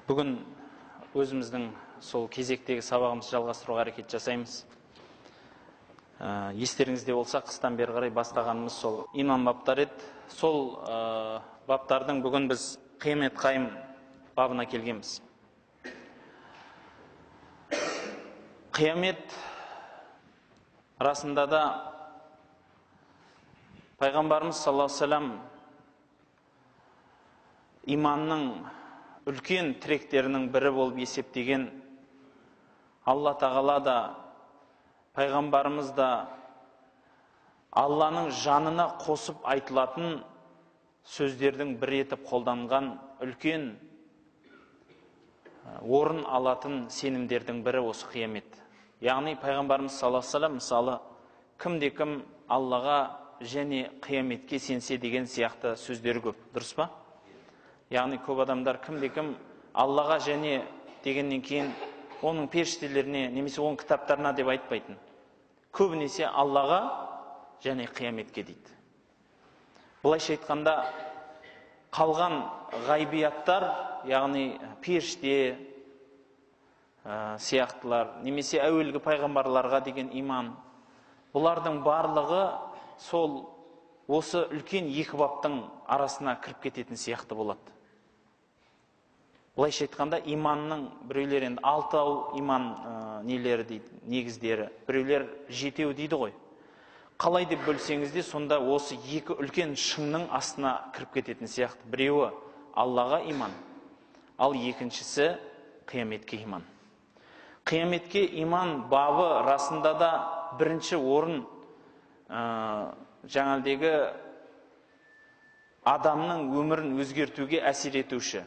Бүгін өзіміздің сол кезектегі сабағымызды жалғастыруға әрекет жасаймыз. Естеріңізде болса, қыстан бері қарай бастағанымыз сол иман баптар еді. Сол баптардың бүгін біз қиямет қайым бабына келгенбіз. Қиямет расында да пайғамбарымыз саллаллаху алейхи ва саллям иманның үлкен тіректерінің бірі болып есептеген Алла тағала да, пайғамбарымыз да Алланың жанына қосып айтылатын сөздердің бір етіп қолданған үлкен орын алатын сенімдердің бірі осы қиямет. Яғни пайғамбарымыз саллаллаху алейхи ва саллям мысалы кімде-кім Аллаға және қияметке сенсе деген сияқты сөздері көп, дұрыс па? Яғни көп адамдар кімде-кім Аллаға және дегеннен кейін оның періштелеріне немесе оның кітаптарына деп айтпайтын. Көбінесе Аллаға және қияметке дейді. Бұлайша айтқанда қалған ғайбияттар, яғни періште сияқтылар, немесе әуелгі пайғамбарларға деген иман, бұлардың барлығы сол осы үлкен екі баптың арасына кіріп кететін сияқты болады. Бұлайша айтқанда иманның біреулер енді алтау иман нелері дейді, негіздері, біреулер жетеу дейді ғой. Қалай деп бөлсеңіз де сонда осы екі үлкен шыңның астына кіріп кететін сияқты. Біреуі Аллаға иман, ал екіншісі қияметке иман. Қияметке иман бабы расында да бірінші орын жаңалдегі адамның өмірін өзгертуге әсер етуші,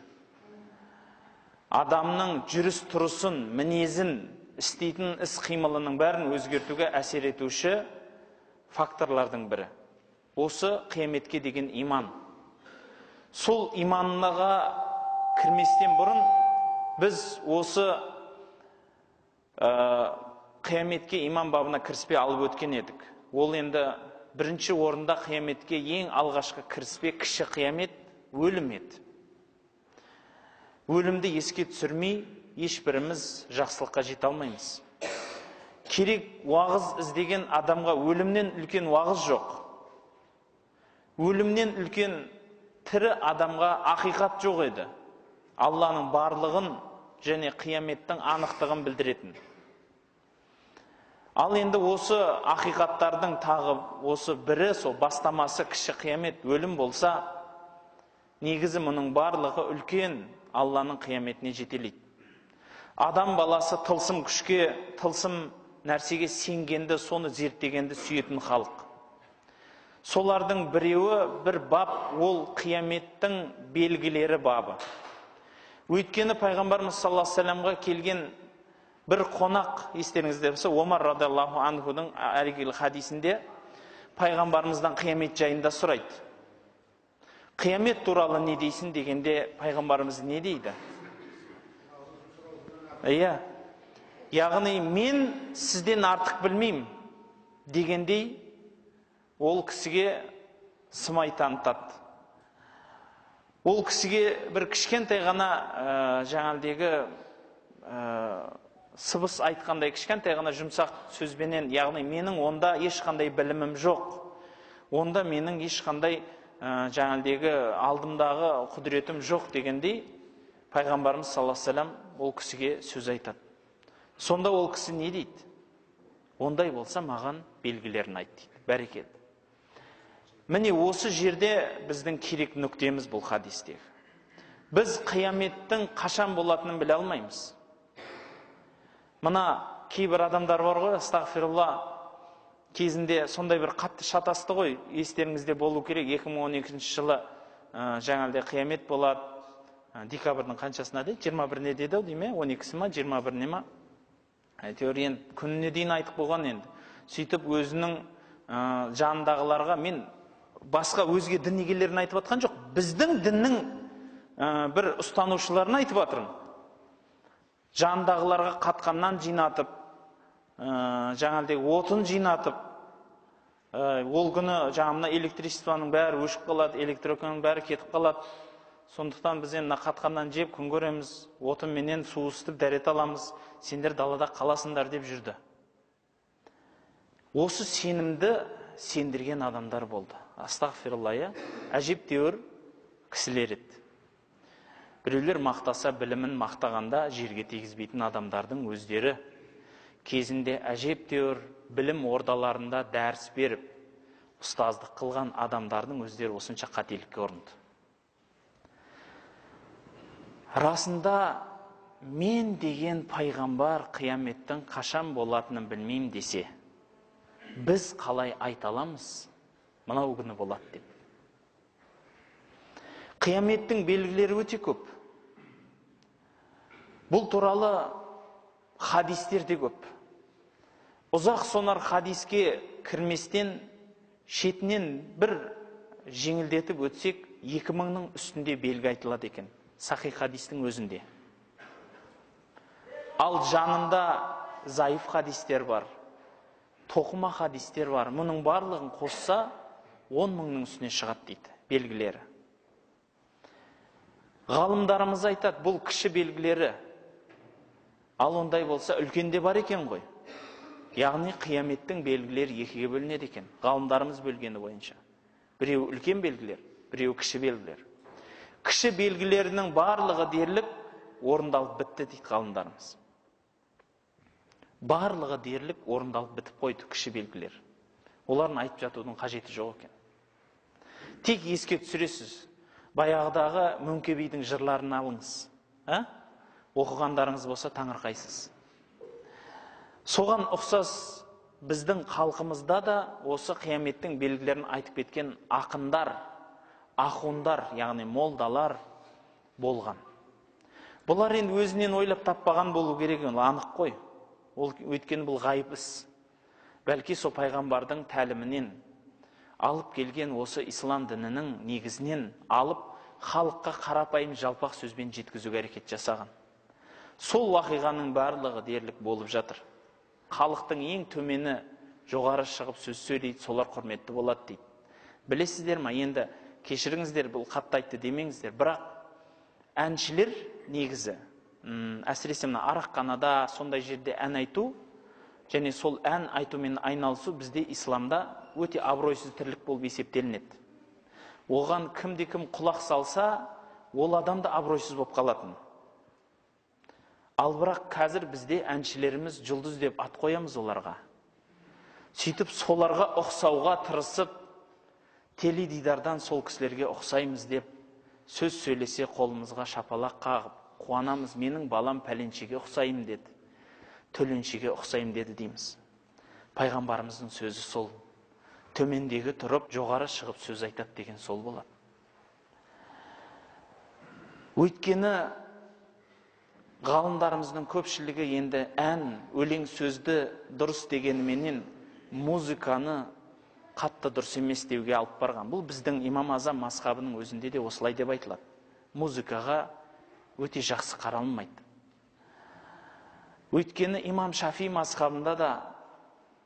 адамның жүріс тұрысын, мінезін, істейтін іс қимылының бәрін өзгертуге әсер етуші факторлардың бірі. Осы қияметке деген иман. Сол иманға кірместен бұрын біз осы қияметке иман бабына кіріспе алып өткен едік. Ол енді бірінші орында қияметке ең алғашқы кіріспе кіші қиямет өлім еді. Өлімді еске түсірмей ешбіріміз жақсылыққа жете алмаймыз. Керек уағыз іздеген адамға өлімнен үлкен уағыз жоқ. Өлімнен үлкен тірі адамға ақиқат жоқ еді. Алланың барлығын және қияметтің анықтығын білдіретін. Ал енді осы ақиқаттардың тағы осы бірі, сол бастамасы кіші қиямет өлім болса, негізі мұның барлығы үлкен Алланың қияметіне жетелейді. Адам баласы тылсым күшке, тылсым нәрсеге сенгенді, соны зерттегенді сүйетін халық. Солардың біреуі бір бап, ол қияметтің белгілері бабы. Өйткені пайғамбарымыз саллаллаху алейхи ва саллямға келген бір қонақ, естеріңізде болса, Омар радиаллаху анхудың әрегілі хадисінде пайғамбарымыздан қиямет жайында сұрайды. Қиямет туралы не дейсің дегенде пайғамбарымыз не дейді? Яғни мен сізден артық білмеймін дегендей ол кісіге сымай танытады. Ол кісіге бір кішкентай ғана жаңалдегі сыбыс айтқандай, кішкентай ғана жұмсақ сөзбенен, яғни менің онда ешқандай білімім жоқ, онда менің ешқандай жаңалдегі алдымдағы құдіретім жоқ дегендей пайғамбарымыз саллаллаху алейхи ва саллям ол кісіге сөз айтады. Сонда ол кісі не дейді? Ондай болса маған белгілерін айт дейді. Бәрекелді. Міне осы жерде біздің керек нүктеміз бұл хадистегі. Біз қияметтің қашан болатынын біле алмаймыз. Мына кейбір адамдар бар ғой, астағфирулла, кезінде сондай бір қатты шатасты ғой, естеріңізде болу керек, 2012 жылы жаңалды қиямет болады, декабрдің қаншасына дейді, 21-не деді ау дейме, 12-сі ма, 21-не ма, әйтеуір енді күніне дейін айтып болған енді. Сөйтіп өзінің жанындағыларға, мен басқа өзге дін егелерін айтып атқан жоқ, біздің діннің бір ұстанушыларын айтып атырмын. Жанындағыларға қатқаннан жинатып, жаңалдегі отын жинатып, ол күні жаңамына электричествоның бәрі өшіп қалады, электроканың бәрі кетіп қалады. Сондықтан біз енді қатқаннан жеп күн көреміз, отынменен су ысытып дәрет аламыз, сендер далада қаласыңдар деп жүрді. Осы сенімді сендірген адамдар болды. Астағфирулла, әжептәуір кісілер еді. Біреулер мақтаса білімін мақтағанда жерге тегізбейтін адамдардың өздері кезінде әжептәуір білім ордаларында дәріс беріп, ұстаздық қылған адамдардың өздері осынша қателікке ұрынды. Расында мен деген пайғамбар қияметтің қашан болатынын білмеймін десе, біз қалай айта аламыз, мынау күні болады деп. Қияметтің белгілері өте көп. Бұл туралы хадистер де көп. Ұзақ сонар хадиске кірместен шетінен бір жеңілдетіп өтсек, 2000-ның үстінде белгі айтылады екен. Сахих хадистің өзінде. Ал жанында зайыф хадистер бар, тоқыма хадистер бар. Мұның барлығын қосса 10.000-ның үстіне шығады дейді белгілері. Ғалымдарымыз айтады, бұл кіші белгілері. Ал ондай болса үлкенде бар екен ғой. Яғни қияметтің белгілері екіге бөлінеді екен. Ғалымдарымыз бөлгені бойынша. Біреу үлкен белгілер, біреу кіші белгілер. Кіші белгілерінің барлығы дерлік орындалып бітті дейді ғалымдарымыз. Барлығы дерлік орындалып бітіп қойды кіші белгілер. Оларын айтып жатудың қажеті жоқ екен. Тек еске түсіресіз. Баяғыдағы Мөңке бидің жырларын алыңыз. Оқығандарыңыз болса таңырқайсыз. Соған ұқсас біздің халқымызда да осы қияметтің белгілерін айтып кеткен ақындар, ахундар, яғни молдалар болған. Бұлар енді өзінен ойлап таппаған болу керек, анық қой. Өйткені бұл ғайып іс. Бәлки со пайғамбардың тәлімінен алып келген осы ислам дінінің негізінен алып, халыққа қарапайым жалпақ сөзбен жеткізуге әрекет жасаған. Сол уақиғаның барлығы дерлік болып жатыр. Халықтың ең төмені жоғары шығып сөз сөйлейді, солар құрметті болады дейді. Білесіздер ма, енді кешіріңіздер, бұл қатты айтты демеңіздер, бірақ әншілер негізі, әсіресе мына Араққанада сондай жерде ән айту, және сол ән айтумен айналысу бізде исламда өте абыройсыз тірлік болып есептелінеді. Оған кімде-кім құлақ салса, ол адам да абыройсыз болып қалатын. Ал бірақ қазір бізде әншілеріміз жұлдыз деп ат қоямыз оларға. Сөйтіп соларға ұқсауға тырысып, теледидардан сол кісілерге ұқсаймыз деп сөз сөйлесе қолымызға шапалақ қағып, қуанамыз, менің балам пәленшеге ұқсайым деді, төленшеге ұқсайым деді дейміз. Пайғамбарымыздың сөзі сол. Төмендегі тұрып, жоғары шығып сөз айтады деген сол болады. Өйткені ғалымдарымыздың көпшілігі енді ән, өлең сөзді дұрыс дегеніменен музыканы қатты дұрыс емес деуге алып барған. Бұл біздің имам Азам мазхабының өзінде де осылай деп айтылады. Музыкаға өте жақсы қаралмайды. Өйткені имам Шафи мазхабында да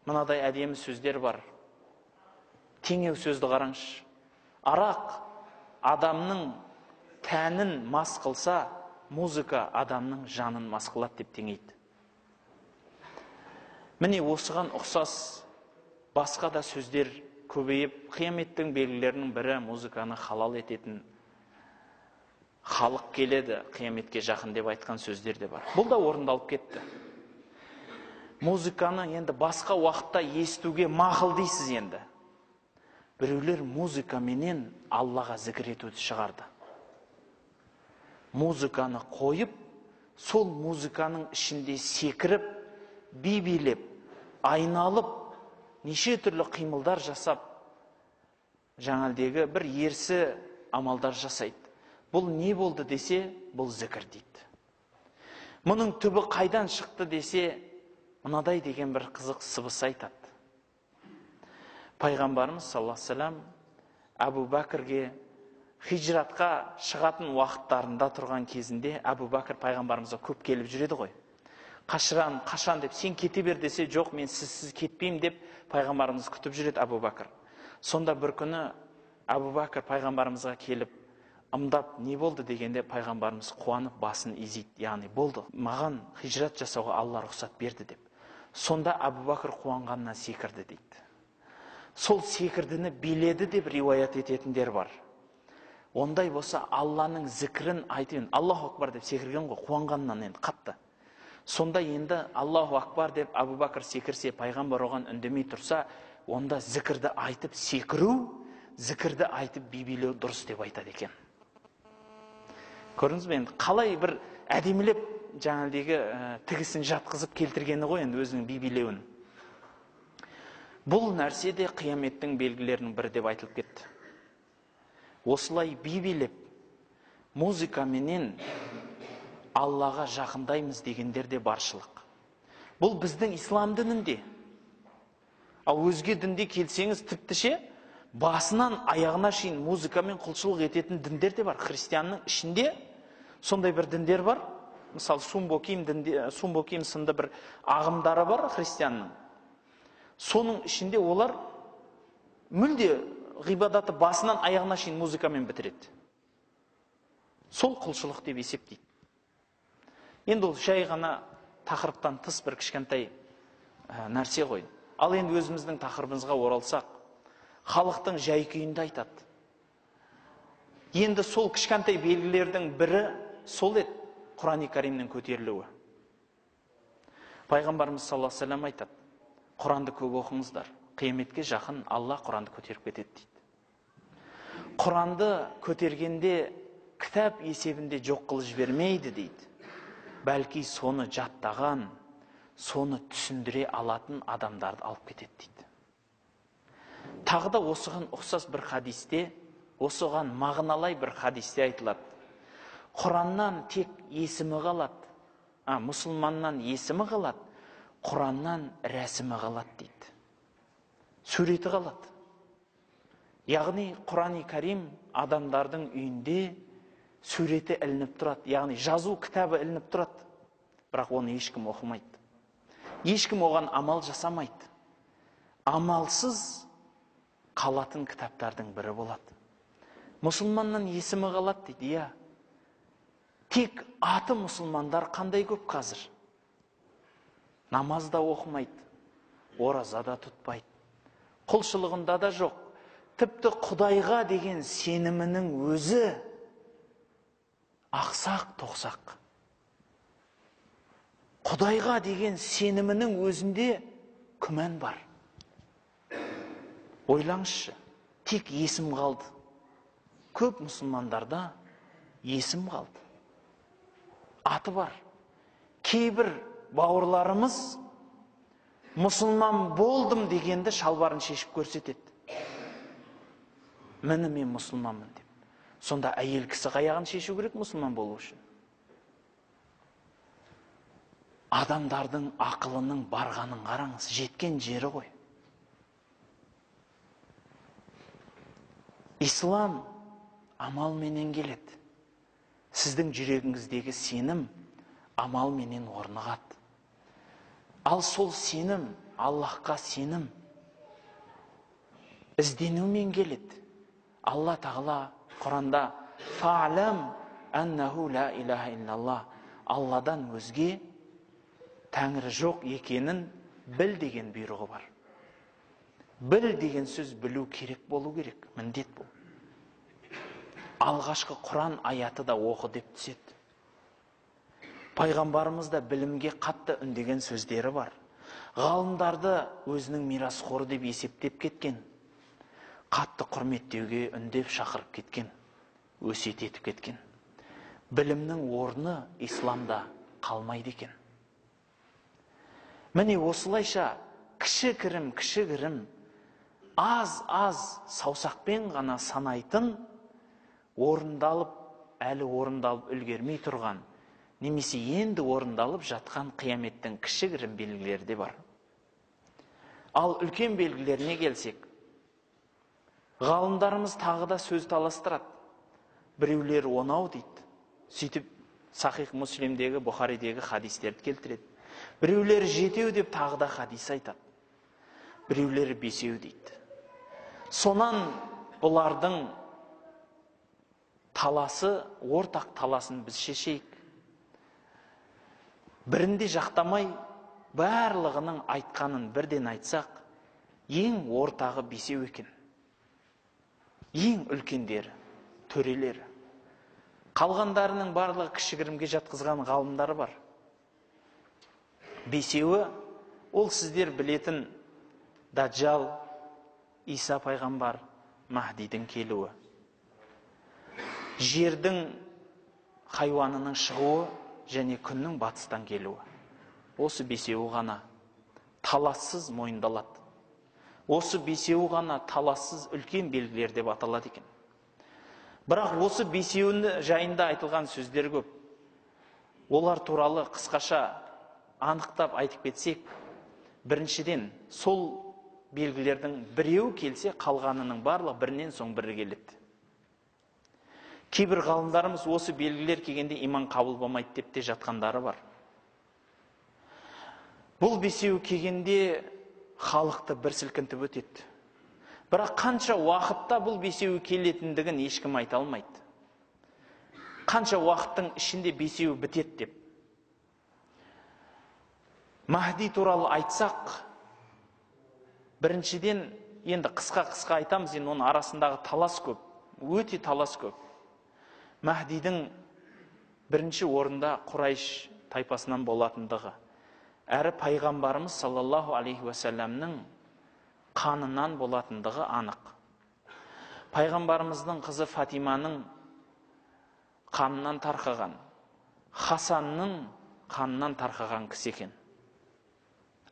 мынадай әдемі сөздер бар. Теңеу сөзді қараңызшы. Арақ адамның тәнін мас қылса, музыка адамның жанын мас қылады деп теңейді. Міне осыған ұқсас басқа да сөздер көбейіп, қияметтің белгілерінің бірі музыканы халал ететін, халық келеді қияметке жақын деп айтқан сөздер де бар. Бұл да орындалып кетті. Музыканы енді басқа уақытта естуге мақұл дейсіз енді. Біреулер музыкаменен Аллаға зікір етуді шығарды. Музыканы қойып, сол музыканың ішінде секіріп, би-билеп, айналып, неше түрлі қимылдар жасап, жаңалдегі бір ерсі амалдар жасайды. Бұл не болды десе, бұл зікір дейді. Мұның түбі қайдан шықты десе, мынадай деген бір қызық сыбыс айтады. Пайғамбарымыз саллаллаху алейхи вассалам Әбу Бәкірге хижратқа шығатын уақыттарында тұрған кезінде Әбу Бәкір пайғамбарымызға көп келіп жүреді ғой. Қашан деп, сен кете бер десе, жоқ, мен сізсіз кетпеймін деп пайғамбарымыз күтіп жүреді Әбу Бәкір. Сонда бір күні Әбу Бәкір пайғамбарымызға келіп, ымдап не болды дегенде пайғамбарымыз қуанып басын изейді. Яғни болды, маған хижрат жасауға Алла рұқсат берді деп. Сонда Абу Бәкір қуанғаннан секірді дейді. Сол секірдіні биледі деп риуаят ететіндер бар. Ондай болса Алланың зікірін айтайын. Аллаху акбар деп секірген ғой, қуанғаннан енді қатты. Сонда енді Аллаху акбар деп Абу Бәкір секірсе, пайғамбар оған үндемей тұрса, онда зікірді айтып секіру, зікірді айтып билеу дұрыс деп айтады екен. Көрдіңіз бе, енді қалай бір әдемілеп жаңағыдегі тігісін жатқызып келтіргені ғой енді өзінің билеуін. Бұл нәрсе де қияметтің белгілерінің бірі деп айтылып кетті. Осылай билеп, музыкаменен Аллаға жақындаймыз дегендер де баршылық. Бұл біздің ислам дінінде. Ал өзге дінде келсеңіз тіптіше, басынан аяғына шейін музыкамен құлшылық ететін діндер де бар. Христианның ішінде сондай бір діндер бар. Мысалы, Сумбоким сынды бір ағымдары бар христианның. Соның ішінде олар мүлде ғибадаты басынан аяғына шейін музыкамен бітіреді. Сол құлшылық деп есептейді. Енді ол жай ғана тақырыптан тыс бір кішкентай нәрсе ғой. Ал енді өзіміздің тақырыбымызға оралсақ, халықтың жай-күйінде айтады. Енді сол кішкентай белгілердің бірі сол еді, Құран-ы Кәримнің көтерілуі. Пайғамбарымыз саллаллаху алейхи ва саллям айтады: Құранды көп оқыңыздар, қияметке жақын Алла Құранды көтеріп кетеді дейді. Құранды көтергенде кітап есебінде жоқ қылып жібермейді дейді. Бәлки соны жаттаған, соны түсіндіре алатын адамдарды алып кетеді дейді. Тағы да осыған ұқсас бір хадисте, осыған мағыналай бір хадисте айтылады: Құраннан тек есімі қалады, мұсылманнан есімі қалады, Құраннан рәсімі қалады дейді. Суреті қалады. Яғни Құран-ы Кәрим адамдардың үйінде суреті ілініп тұрады. Яғни жазу кітабы ілініп тұрады. Бірақ оны ешкім оқымайды. Ешкім оған амал жасамайды. Амалсыз қалатын кітаптардың бірі болады. Мұсылманнан есімі қалады дейді. Иә. Тек аты мұсылмандар қандай көп қазір. Намазда оқымайды, оразада тұтпайды, құлшылығында да жоқ. Тіпті Құдайға деген сенімінің өзі ақсақ-тоқсақ. Құдайға деген сенімінің өзінде күмән бар. Ойлаңызшы, тек есім қалды. Көп мұсылмандарда есім қалды. Аты бар. Кейбір бауырларымыз мұсылман болдым дегенді шалбарын шешіп көрсетеді. Міне мен мұсылманмын деп. Сонда әйел кісі қаяғын шешу керек мұсылман болу үшін. Адамдардың ақылының барғанын қараңыз, жеткен жері ғой. Ислам амалменен келеді. Сіздің жүрегіңіздегі сенім амалменен орнығады. Ал сол сенім, Аллахқа сенім ізденумен келеді. Алла тағала Құранда «Фа'лам аннаху ла илаха иллаллах» Алладан өзге Тәңірі жоқ екенін біл деген бұйрығы бар. Біл деген сөз білу керек болу керек, міндет бұл. Алғашқы Құран аяты да оқы деп түседі. Пайғамбарымыз да білімге қатты үндеген сөздері бар. Ғалымдарды өзінің мирасқоры деп есептеп кеткен. Қатты құрметтеуге үндеп шақырып кеткен. Өсиет етіп кеткен. Білімнің орны исламда қалмайды екен. Міне осылайша кішігірім, аз саусақпен ғана санайтын, әлі орындалып үлгермей тұрған, немесе енді орындалып жатқан қияметтің кішігірім белгілері де бар. Ал үлкен белгілеріне келсек, ғалымдарымыз тағы да сөз таластырады. Біреулер 10 дейді. Сөйтіп Сахих Муслимдегі, Бұхаридегі хадистерді келтіреді. Біреулер 7 деп тағы да хадис айтады. Біреулер 5 дейді. Сонан бұлардың таласы, ортақ таласын біз шешейік. Бірінде жақтамай, барлығының айтқанын бірден айтсақ, ең ортағы бесеу екен. Ең үлкендері, төрелері. Қалғандарының барлығы кішігірімге жатқызған ғалымдары бар. Бесеуі, ол сіздер білетін Даджал, Иса пайғамбар, Махдидің келуі. Жердің хайуанының шығуы және күннің батыстан келуі. Осы бесеуі ғана талассыз мойындалады. Осы бесеуі ғана талассыз үлкен белгілер деп аталады екен. Бірақ осы бесеуінің жайында айтылған сөздер көп. Олар туралы қысқаша анықтап айтып кетсек, біріншіден сол белгілердің біреу келсе, қалғанының барлығы бірінен соң бірі келеді. Кейбір ғалымдарымыз осы белгілер келгенде иман қабыл болмайды деп те жатқандары бар. Бұл бесеу келгенде халықты бір сілкінтіп өтеді. Бірақ қанша уақытта бұл бесеу келетіндігін ешкім айта алмайды. Қанша уақыттың ішінде бесеу бітеді деп. Махди туралы айтсақ, біріншіден, енді қысқа айтамыз, енді оның арасындағы талас көп, өте талас көп. Махдидің бірінші орында Құрайш тайпасынан болатындығы, әрі пайғамбарымыз саллаллаху алейхи уассаламның қанынан болатындығы анық. Пайғамбарымыздың қызы Фатиманың қанынан тарқаған, Хасанның қанынан тарқаған кісі екен.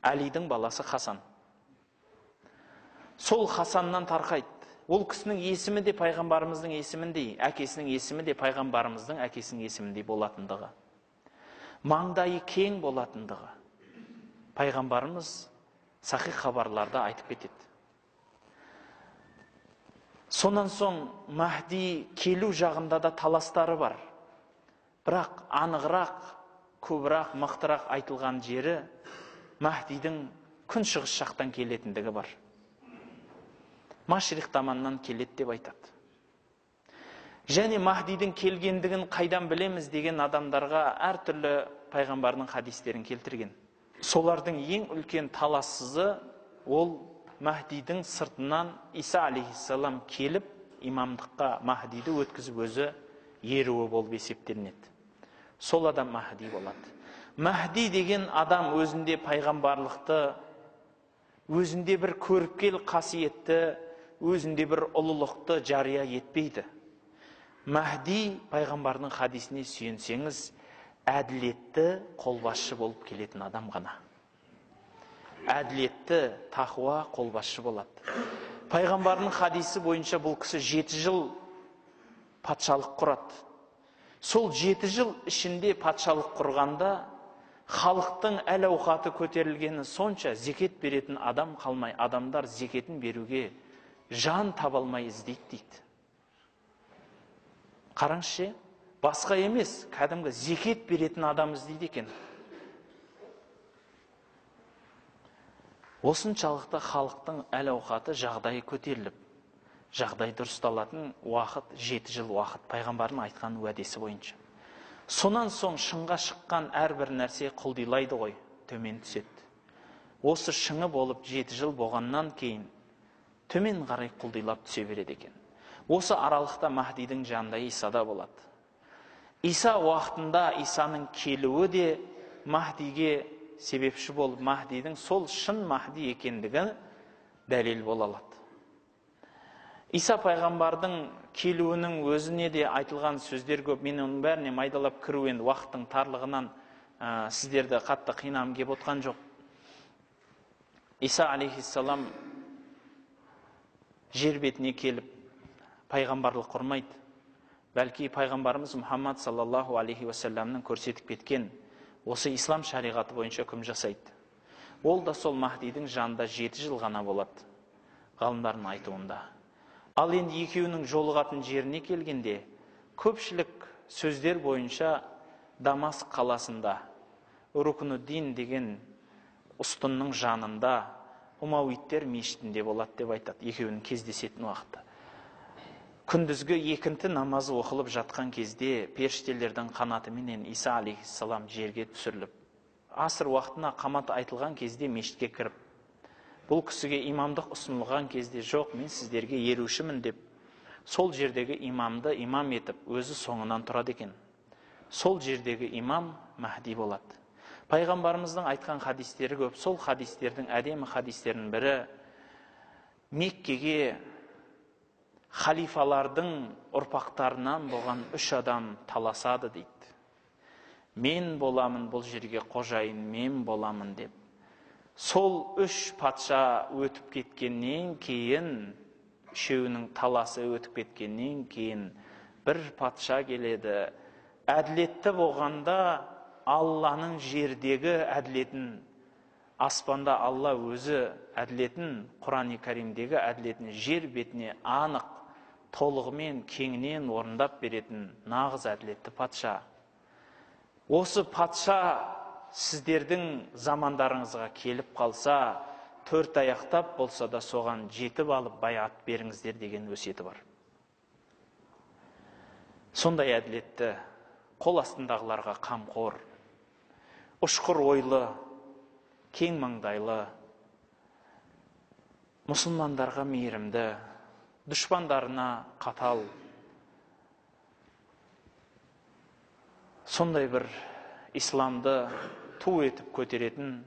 Әлидің баласы Хасан. Сол Хасаннан тарқайды. Ол кісінің есімі де пайғамбарымыздың есіміндей, әкесінің есімі де пайғамбарымыздың әкесінің есіміндей болатындығы. Маңдайы кең болатындығы. Пайғамбарымыз сахих хабарларда айтып кетеді. Сонан соң Махди келу жағында да таластары бар. Бірақ анығырақ, көбірақ, мықтырақ айтылған жері Махдидің күншығыс жақтан келетіндігі бар. Машрих таманнан келеді деп айтады. Және Махдидің келгендігін қайдан білеміз деген адамдарға әртүрлі пайғамбардың хадистерін келтірген. Солардың ең үлкен талассызы ол Махдидің сыртынан Иса алейхиссалам келіп, имамдыққа Махдиді өткізіп өзі еруі болып есептелінеді. Сол адам Махди болады. Махди деген адам өзінде пайғамбарлықты, өзінде бір көріпкел қасиетті, өзінде бір ұлылықты жария етпейді. Махди пайғамбардың хадисіне сүйенсеңіз, әділетті қолбасшы болып келетін адам ғана. Әділетті, тақуа қолбасшы болады. Пайғамбардың хадисі бойынша бұл кісі 7 жыл патшалық құрады. Сол 7 жыл ішінде патшалық құрғанда халықтың әл-ауқаты көтерілгені сонша зекет беретін адам қалмай, адамдар зекетін беруге жан таба алмай іздейді дейді. Қараңызшы, басқа емес, кәдімгі зекет беретін адам іздейді екен. Осыншалықты халықтың әл-ауқаты жағдайы көтеріліп, жағдай дұрысталатын уақыт 7 жыл уақыт, пайғамбардың айтқан уәдесі бойынша. Сонан соң шыңға шыққан әрбір нәрсе құлдилайды ғой, төмен түседі. Осы шыңы болып 7 жыл болғаннан кейін төмен қарай құлдилап түсе береді екен. Осы аралықта Махдидің жанында Иса да болады. Иса уақытында Исаның келуі де Махдиге себепші болып, Махдидің сол шын Махди екендігі дәлел бола алады. Иса пайғамбардың келуінің өзіне де айтылған сөздер көп. Мен оның бәріне майдалап кіру енді уақыттың тарлығынан сіздерді қатты қинағым кеп отқан жоқ. Иса алейхиссалам жер бетіне келіп пайғамбарлық құрмайды. Бәлки пайғамбарымыз Мұхаммад саллаллаху алейхи уассаламның көрсетіп кеткен осы ислам шариғаты бойынша үкім жасайды. Ол да сол Махдидің жанында 7 жыл ғана болады, ғалымдардың айтуында. Ал енді екеуінің жолығатын жеріне келгенде, көпшілік сөздер бойынша Дамаск қаласында, Рукнуддин деген ұстынның жанында, Умавидтер мешітінде болады деп айтады, екеуінің кездесетін уақытта. күндізгі екінті намазы оқылып жатқан кезде періштелердің қанатыменен Иса алейхиссалам жерге түсіріліп, асыр уақытына қаматы айтылған кезде мешітке кіріп, бұл кісіге имамдық ұсынылған кезде жоқ, мен сіздерге ерушімін деп, сол жердегі имамды имам етіп, өзі соңынан тұрады екен. Сол жердегі имам Махди болады. Пайғамбарымыздың айтқан хадистері көп. Сол хадистердің әдемі хадистерінің бірі, Меккеге халифалардың ұрпақтарынан болған 3 адам таласады дейді. Мен боламын бұл жерге қожайын, мен боламын деп. Сол 3 патша өтіп кеткеннен кейін, үшеуінің таласы өтіп кеткеннен кейін, бір патша келеді. Әділетті болғанда Алланың жердегі әділетін, аспанда Алла өзі әділетін, Құран-ы Каримдегі әділетін жер бетіне анық, толығымен, кеңінен орындап беретін нағыз әділетті патша. Осы патша сіздердің замандарыңызға келіп қалса, 4 аяқтап болса да соған жетіп алып байат беріңіздер деген өсиеті бар. Сондай әділетті, қол астындағыларға қамқор, ұшқыр ойлы, кең маңдайлы, мұсылмандарға мейірімді, дұшпандарына қатал, сондай бір исламды ту етіп көтеретін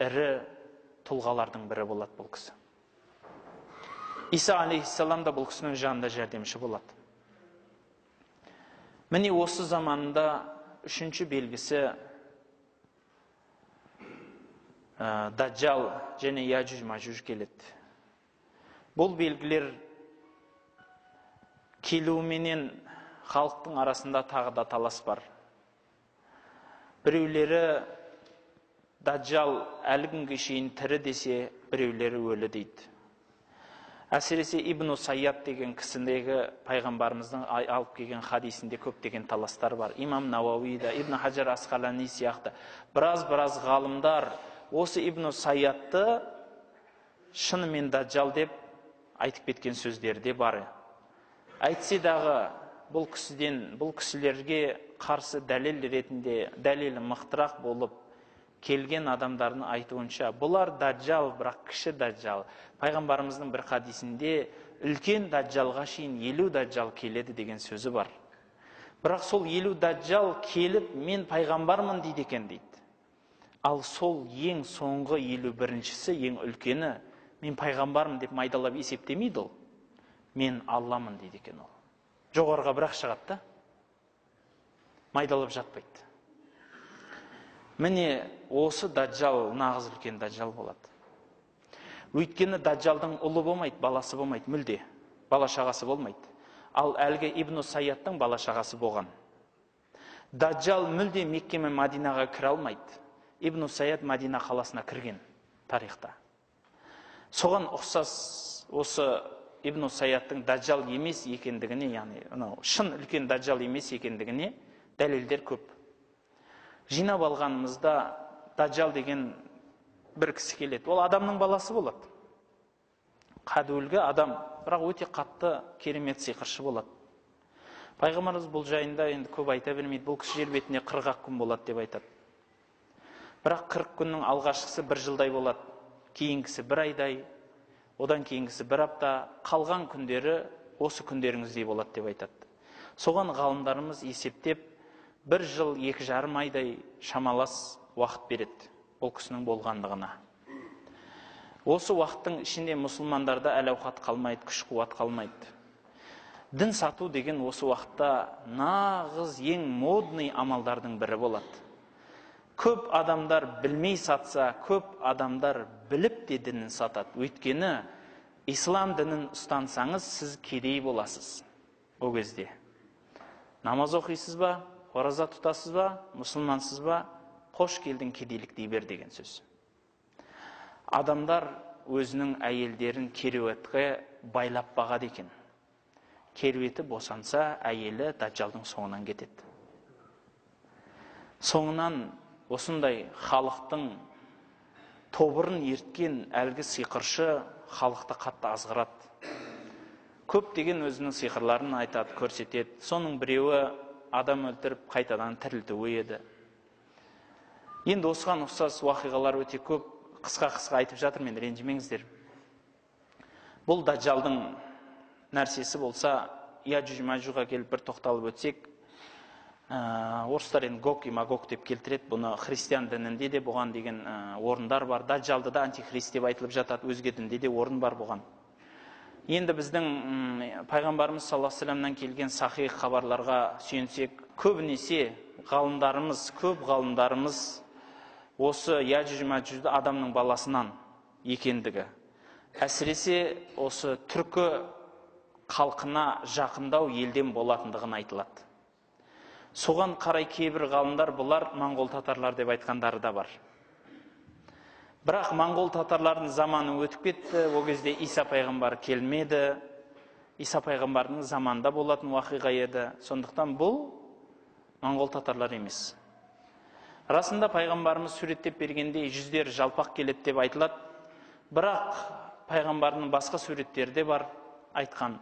ірі тұлғалардың бірі болады бұл кісі. Иса алейхиссалам да бұл кісінің жанында жәрдемші болады. Міне осы заманда 3-ші белгісі Даджал және Яжуж-Мажуж келеді. Бұл белгілер келуіменен халықтың арасында тағы да талас бар. Біреулері Даджал әлі күнге шейін тірі десе, біреулері өлі дейді. Әсіресе Ибн Сайяд деген кісіндегі пайғамбарымыздың алып келген хадисінде көптеген таластар бар. Имам Науауи да, Ибн Хаджар Асқалани сияқты біраз ғалымдар осы Ибн Сайядты шынымен Даджал деп айтып кеткен сөздерде бар. Әйтсе дағы бұл кісілерге қарсы дәлел ретінде, дәлелі мықтырақ болып келген адамдардың айтуынша, бұлар Даджал, бірақ кіші Даджал. Пайғамбарымыздың бір хадисінде үлкен Даджалға шейін 50 Даджал келеді деген сөзі бар. Бірақ сол 50 Даджал келіп, мен пайғамбармын дейді екен дейді. Ал сол ең соңғы 51-шісі, ең үлкені, мен пайғамбармын деп майдалап есептемейді ол. Мен Алламын дейді екен ол. Жоғарға бірақ шығады да, майдалап жатпайды. Міне осы Даджал нағыз үлкен Даджал болады. Өйткені Даджалдың ұлы болмайды, баласы болмайды, мүлде. Бала шағасы болмайды. Ал әлгі Ибн Сайядтың бала шағасы болған. Даджал мүлде Мекке мен Мадинаға кіре алмайды. Ибн Сайяд Мадина қаласына кірген тарихта. Соған ұқсас осы Ибн Сайядтың Даджал емес екендігіне, яғни шын үлкен Даджал емес екендігіне дәлелдер көп. Жинап алғанымызда Даджал деген бір кісі келеді. Ол адамның баласы болады. Қадөлгі адам, бірақ өте қатты керемет сиқыршы болады. Пайғамбарымыз бұл жайында енді көп айта бермейді. Бұл кісі жер бетінде 40 күн болады деп айтады. Бірақ 40 күннің алғашқысы 1 жылдай болады, кейінгісі 1 айдай, одан кейінгісі 1 апта, қалған күндері осы күндеріңіздей болады деп айтады. Соған ғалымдарымыз есептеп 1 жыл 2,5 айдай шамалас уақыт береді ол кісінің болғандығына. Осы уақыттың ішінде мұсылмандарда әл-ауқат қалмайды, күш-қуат қалмайды. Дін сату деген осы уақытта нағыз ең модный амалдардың бірі болады. Көп адамдар білмей сатса, көп адамдар біліп те дінін сатады. Өйткені ислам дінін ұстансаңыз, сіз кедей боласыз. О кезде намаз оқисыз ба, ораза тұтасыз ба, мұсылмансыз ба, қош келдің кедейлік дей бер деген сөз. Адамдар өзінің әйелдерін кереуетке байлап бағады екен. Кереуеті босанса, әйелі Даджалдың соңынан кетеді. Соңынан осындай халықтың тобырын ерткен әлгі сиқыршы халықты қатты азғырады. көптеген өзінің сиқырларын айтады, көрсетеді. Соның біреуі адам өлтіріп қайтадан тірілтуі еді. Енді осыған ұқсас уақиғалар өте көп, қысқа айтып жатыр, мен ренжімеңіздер. Бұл даджалдың нәрсесі болса, Яжуж Мажужға келіп бір тоқталып өтсек, орыстар енді Гог и Магог деп келтіреді. Бұны христиан дінінде де бұған деген орындар бар. Даджалды да антихрист деп айтылып жатады, өзге дінде де орын бар бұған. Енді біздің пайғамбарымыз саллаллаху алейхи вассаламнан келген сахих хабарларға сүйенсек, көбінесе көп ғалымдарымыз осы Яжуж Мажужды адамның баласынан екендігі, әсіресе осы түркі халқына жақындау елден болатындығын айтылады. Соған қарай кейбір ғалымдар бұлар моңғол татарлар деп айтқандары да бар. Бірақ моңғол татарлардың заманы өтіп кетті, ол кезде Иса пайғамбар келмеді. Иса пайғамбардың заманда болатын уақиға еді. Сондықтан бұл моңғол татарлар емес. Расында пайғамбарымыз суреттеп бергенде жүздер жалпақ келеді деп айтылады. Бірақ пайғамбардың басқа суреттері де бар айтқан.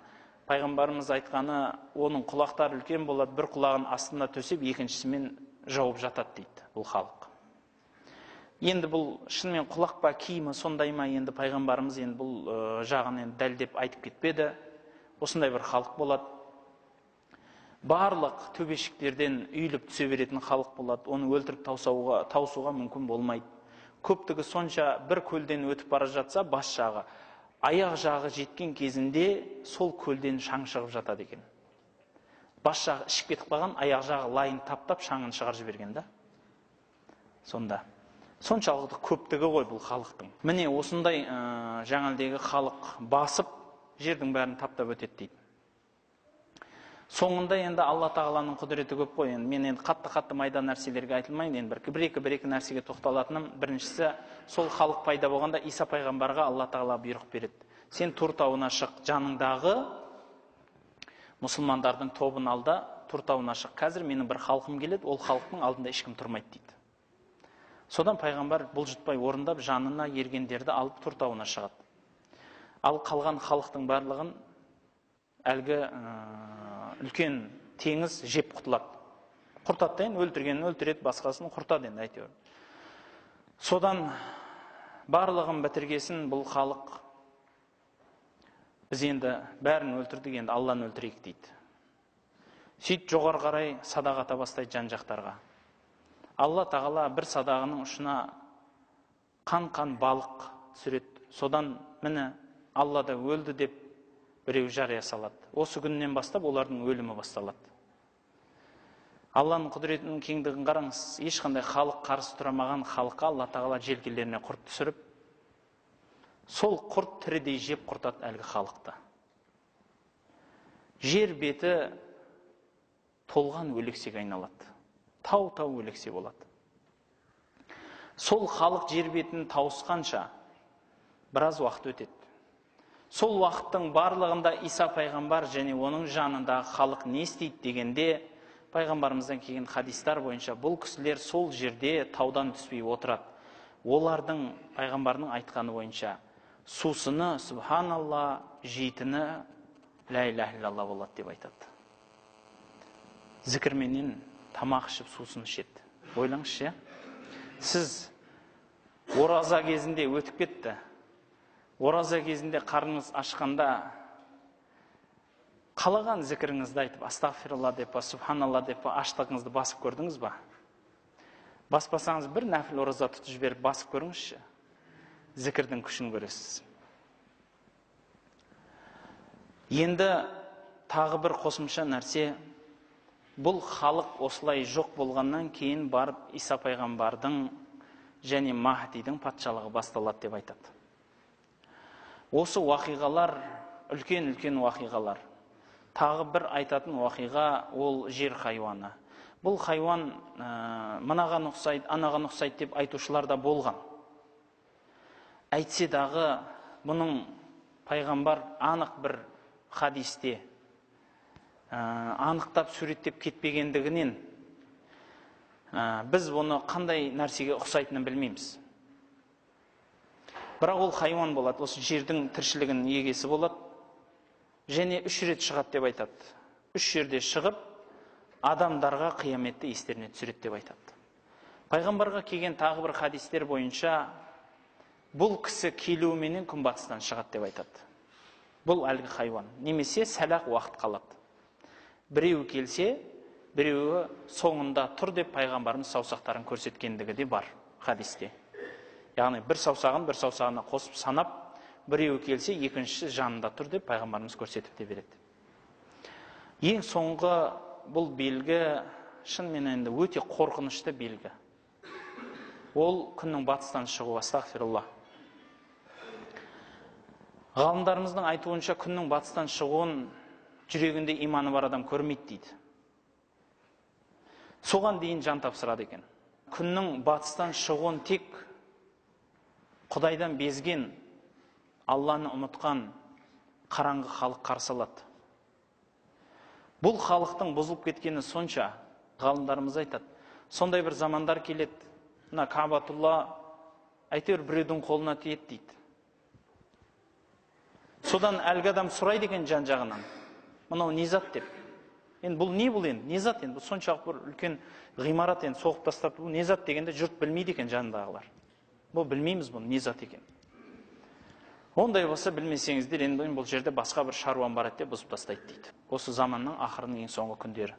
Пайғамбарымыз айтқаны, оның құлақтары үлкен болады, бір құлағын астына төсеп, екіншісімен жауып жатады дейді бұл халық. Енді бұл шынымен құлақ па, киімі сондай ма, енді пайғамбарымыз енді бұл жағын дәлдеп айтып кетпеді. Осындай бір халық болады. Барлық төбешіктерден үйіліп түсе беретін халық болады. Оны өлтіріп таусуға мүмкін болмайды. Көптігі сонша, бір көлден өтіп бара жатса, бас жағы, аяқ жағы жеткен кезінде сол көлден шаң шығып жатады екен. Бас жағы ішіп кетіп қалған, аяқ жағы лайын таптап шаңын шығарып жіберген да. Сонда соншалықты көптігі ғой бұл халықтың. Міне осындай жаңалдегі халық басып жердің бәрін таптап өтеді дейді. Соңында енді Алла тағаланың құдіреті көп қой. Мен енді қатты майда нәрселерге айтылмайын, енді бір-екі нәрсеге тоқталатыным. Біріншісі, сол халық пайда болғанда Иса пайғамбарға Алла тағала бұйрық береді. Сен Тур тауына шық, жаныңдағы мұсылмандардың тобын алда, Тур тауына шық. Қазір менің бір халқым келеді, ол халықтың алдында ешкім тұрмайды дейді. Содан пайғамбар бұлжытпай орындап, жанына ергендерді алып Тур тауына шығады. Ал қалған халықтың барлығын әлгі үлкен теңіз жеп құтылады. Құртады дейін, өлтіргенін өлтіреді, басқасын құртады енді әйтеуір. Содан барлығын бітіргесін бұл халық, біз енді бәрін өлтірдік, енді Алланы өлтірейік дейді. Сөйтіп жоғары қарай садақ ата бастайды жан-жақтарға. Алла тағала бір садағының ұшына қан балық түсіреді. Содан міне Алла да өлді деп біреу жария салады. Осы күннен бастап олардың өлімі басталады. Алланың құдіретінің кеңдігін қараңыз. Ешқандай халық қарсы тұрамаған халыққа Алла тағала желкелеріне құрт түсіріп, сол құрт тірідей жеп құртады әлгі халықты. Жер беті толған өлексеге айналады. Тау өлексе болады. Сол халық жер бетін тауысқанша біраз уақыт өтеді. Сол уақыттың барлығында Иса пайғамбар және оның жанындағы халық не істейді дегенде, пайғамбарымыздан келген хадистар бойынша бұл кісілер сол жерде таудан түспей отырады. Олардың пайғамбардың айтқаны бойынша сусыны субханалла, жейтіні ла иляха иллалла болады деп айтады. Зікірменен тамақ ішіп сусын ішеді. Ойлаңызшы, сіз ораза кезінде өтіп кетті. Ораза кезінде қарныңыз ашқанда қалаған зікіріңізді айтып, астағфиралла деп, субханалла деп, аштығыңызды басып көрдіңіз ба? Баспасаңыз бір нәпіл ораза тұтып жіберіп басып көріңізші. Зікірдің күшін көресіз. Енді тағы бір қосымша нәрсе, бұл халық осылай жоқ болғаннан кейін барып Иса пайғамбардың және Махдидің патшалығы басталады деп айтады. Осы уақиғалар, үлкен уақиғалар. Тағы бір айтатын уақиға ол жер хайуаны. Бұл хайуан мынаған ұқсайды, анаған ұқсайды деп айтушылар да болған. Әйтсе дағы бұның пайғамбар анық бір хадисте анықтап суреттеп кетпегендігінен біз оны қандай нәрсеге ұқсайтынын білмейміз. Бірақ ол хайуан болады, осы жердің тіршілігінің егесі болады. және 3 рет шығады деп айтады. 3 жерде шығып, адамдарға қияметті естеріне түсіреді деп айтады. Пайғамбарға келген тағы бір хадистер бойынша бұл кісі келуіменен күнбатыстан шығады деп айтады. Бұл әлгі хайуан. Немесе сәл-ақ уақыт қалады. Біреуі келсе, біреуі соңында тұр деп пайғамбарымыз саусақтарын көрсеткендігі де бар хадисте. Яғни бір саусағына қосып санап, біреуі келсе, екіншісі жанында тұр деп пайғамбарымыз көрсетіп те береді. Ең соңғы бұл белгі шынымен енді өте қорқынышты белгі. Ол күннің батыстан шығуы, астағфирулла. Ғалымдарымыздың айтуынша күннің батыстан шығуын жүрегінде иманы бар адам көрмейді дейді. Соған дейін жан тапсырады екен. Күннің батыстан шығуын тек Құдайдан безген, Алланы ұмытқан қараңғы халық қарсы алады. Бұл халықтың бұзылып кеткені сонша, ғалымдарымыз айтады. Сондай бір замандар келеді. Мына Кабатулла әйтеуір біреудің қолына тиеді дейді. Содан әлгі адам сұрайды екен жан-жағынан. Мынау не зат деп. Енді бұл не бұл енді? Не зат енді? Бұл соншалық бір үлкен ғимарат енді соғып тастап, бұл не зат дегенде жұрт білмейді екен жанындағылар. Бұл білмейміз бұл не зат екен. Ондай болса білмесеңіздер, енді бұл жерде басқа бір шаруам бар деп бұзып тастайды дейді. Осы заманның ақырының ең соңғы күндері.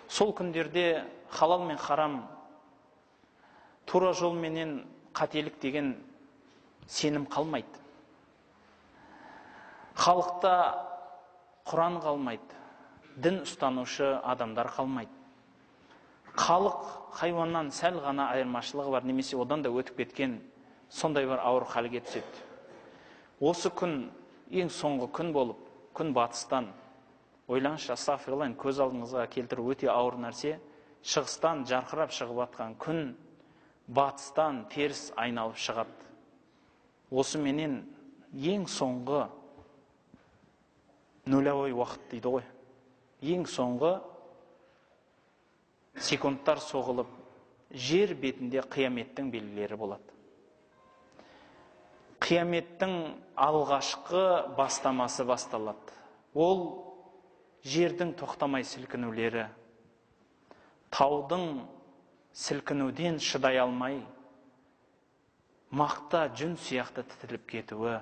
Сол күндерде халал мен харам, тура жол менен қателік деген сенім қалмайды. Халықта Құран қалмайды. Дін ұстанушы адамдар қалмайды. Халық хайуаннан сәл ғана айырмашылығы бар, немесе одан да өтіп кеткен сондай бір ауыр халге түседі. Осы күн ең соңғы күн болып, күн батыстан, ойлаңызшы, астағфирулла, көз алдыңызға келтіру өте ауыр нәрсе, шығыстан жарқырап шығып атқан күн батыстан теріс айналып шығады. Осы менен ең соңғы нулевой уақыт дейді ғой. Ең соңғы секундтар соғылып, жер бетінде қияметтің белгілері болады. Қияметтің алғашқы бастамасы басталады. Ол жердің тоқтамай сілкінулері, таудың сілкінуден шыдай алмай, мақта жүн сияқты тітіліп кетуі,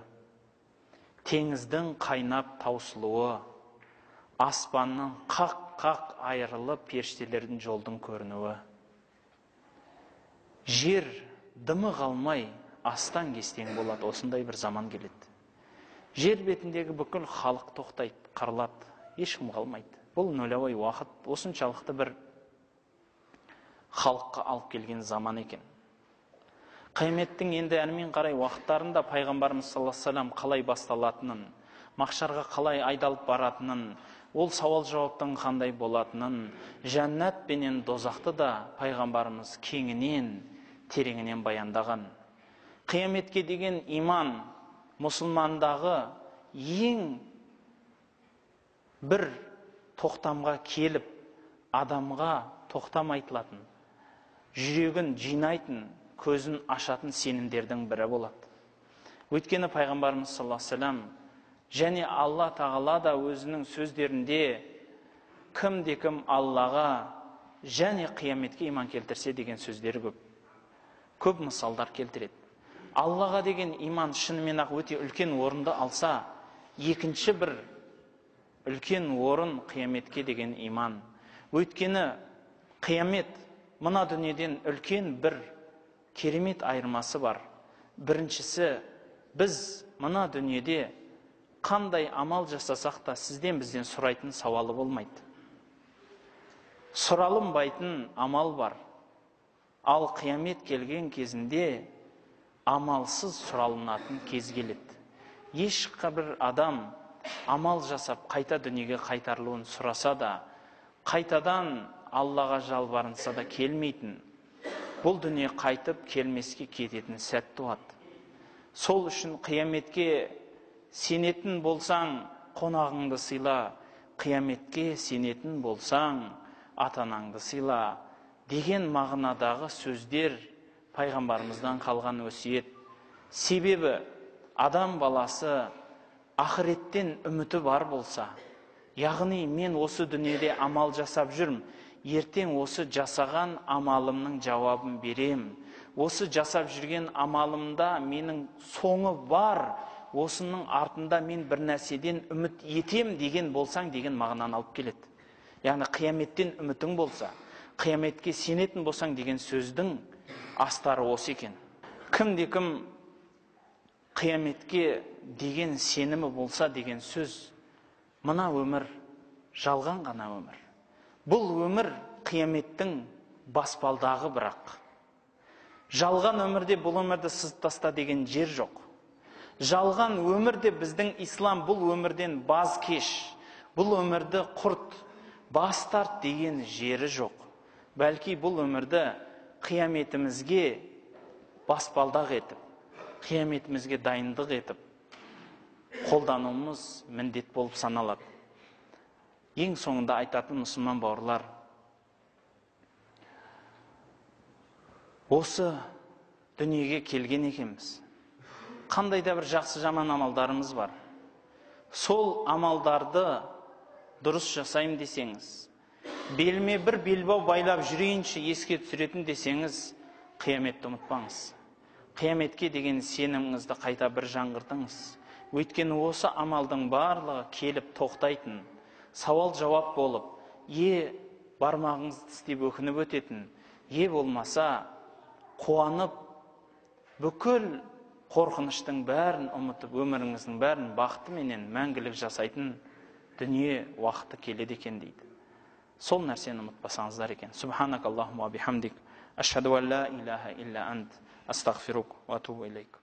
теңіздің қайнап таусылуы, аспанның қақ-қақ айырылып періштелердің жолдың көрінуі. Жер дымы қалмай астан кестең болады, осындай бір заман келеді. Жер бетіндегі бүкіл халық тоқтайды, қырылады, ешкім қалмайды. Бұл нулевой уақыт, осыншалықты бір халыққа алып келген заман екен. Қияметтің енді әрмен қарай уақыттарында пайғамбарымыз саллаллаху алейхи ва саллям қалай басталатынын, махшарға қалай айдалып баратынын, ол сауал-жауаптың қандай болатынын, жәннат пенен дозақты да пайғамбарымыз кеңінен, тереңінен баяндаған. Қияметке деген иман мұсылмандағы ең бір тоқтамға келіп, адамға тоқтам айтылатын, жүрегін жинайтын, көзін ашатын сенімдердің бірі болады. Өйткені пайғамбарымыз саллаллаху алейхи ва саллям және Алла тағала да өзінің сөздерінде кім Аллаға және қияметке иман келтірсе деген сөздері көп. Көп мысалдар келтіреді. Аллаға деген иман шынымен ақ өте үлкен орынды алса, екінші бір үлкен орын қияметке деген иман. Өйткені қиямет мына дүниеден үлкен бір керемет айырмасы бар. Біріншісі, біз мына дүниеде қандай амал жасасақ та сізден бізден сұрайтын сауалы болмайды. Сұралынбайтын амал бар. Ал қиямет келген кезінде амалсыз сұралынатын кез келеді. Ешқабір адам амал жасап қайта дүниеге қайтарылуын сұраса да, қайтадан Аллаға жалбарынса да келмейтін, бұл дүние қайтып келмеске кететін сәт туады. Сол үшін қияметке сенетін болсаң, қонағыңды сыйла, қияметке сенетін болсаң, атанаңды сыйла деген мағынадағы сөздер пайғамбарымыздан қалған өсиет. Себебі адам баласы ақыреттен үміті бар болса, яғни мен осы дүниеде амал жасап жүрмін, ертең осы жасаған амалымның жауабын берем, осы жасап жүрген амалымда менің соңы бар, осының артында мен бір нәрседен үміт етем деген болсаң деген мағынаны алып келеді. Яғни қияметтен үмітің болса, қияметке сенетін болсаң деген сөздің астары осы екен. Кім қияметке деген сенімі болса деген сөз, мына өмір жалған ғана өмір. Бұл өмір қияметтің баспалдағы бірақ. Жалған өмірде бұл өмірді сызып таста деген жер жоқ. Жалған өмірде біздің ислам бұл өмірден баз кеш, бұл өмірді құрт, бас тарт деген жері жоқ. Бәлки бұл өмірді қияметімізге баспалдақ етіп, қияметімізге дайындық етіп, қолдануымыз міндет болып саналады. Ең соңында айтатын мұсылман бауырлар, осы дүниеге келген екенбіз. Қандай да бір жақсы жаман амалдарымыз бар. Сол амалдарды дұрыс жасайым десеңіз, беліме бір белбау байлап жүрейінші еске түсіретін десеңіз, қияметті ұмытпаңыз. Қияметке деген сеніміңізді қайта бір жаңғыртыңыз. Өйткені осы амалдың барлығы келіп тоқтайтын, сауал жауап болып, бармағыңызды тістеп өкініп өтетін, болмаса қуанып, бүкіл қорқыныштың бәрін ұмытып, өміріңіздің бәрін бақыты менен мәңгілік жасайтын дүние уақыты келеді екен дейді. Сол нәрсені ұмытпасаңыздар екен. Субханак Аллахумма бихамдик, ашхаду ан ла илаха илля ант, астағфирук ва атубу илейк.